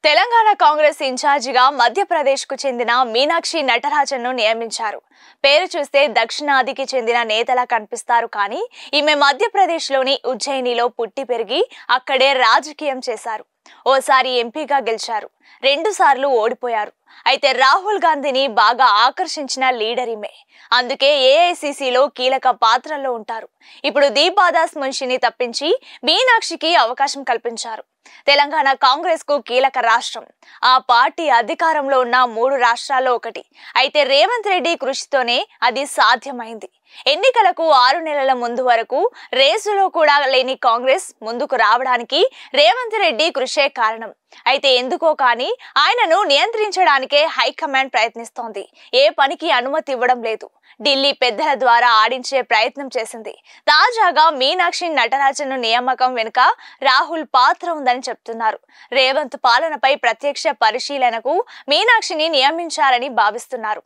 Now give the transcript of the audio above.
తెలంగాణ కాంగ్రెస్ ఇన్ఛార్జిగా మధ్యప్రదేశ్కు చెందిన మీనాక్షి నటరాజన్ను నియమించారు. పేరు చూస్తే దక్షిణాదికి చెందిన నేతలా కనిపిస్తారు కానీ ఈమె మధ్యప్రదేశ్లోని ఉజ్జయినిలో పుట్టి పెరిగి అక్కడే రాజకీయం చేశారు. ఓసారి ఎంపీగా గెలిచారు, 2 సార్లు ఓడిపోయారు. అయితే రాహుల్ గాంధీని బాగా ఆకర్షించిన లీడర్ ఈమె. అందుకే ఏఐసీసీలో కీలక పాత్రలో ఉంటారు. ఇప్పుడు దీపాదాస్ మున్షిని తప్పించి మీనాక్షికి అవకాశం కల్పించారు. తెలంగాణ కాంగ్రెస్ కు కీలక రాష్ట్రం. ఆ పార్టీ అధికారంలో ఉన్న 3 రాష్ట్రాల్లో ఒకటి. అయితే రేవంత్ రెడ్డి కృషితోనే అది సాధ్యమైంది. ఎన్నికలకు 6 నెలల ముందు వరకు రేసులో కూడా లేని కాంగ్రెస్ ముందుకు రావడానికి రేవంత్ రెడ్డి కృషే కారణం. అయితే ఎందుకో కానీ ఆయనను నియంత్రించడానికే హైకమాండ్ ప్రయత్నిస్తోంది. ఏ పనికి అనుమతి ఇవ్వడం లేదు. ఢిల్లీ పెద్దల ద్వారా ఆడించే ప్రయత్నం చేసింది. తాజాగా మీనాక్షి నటరాజన్ నియామకం వెనుక రాహుల్ పాత్ర ఉందని చెప్తున్నారు. రేవంత్ పాలనపై ప్రత్యక్ష పరిశీలనకు మీనాక్షిని నియమించారని భావిస్తున్నారు.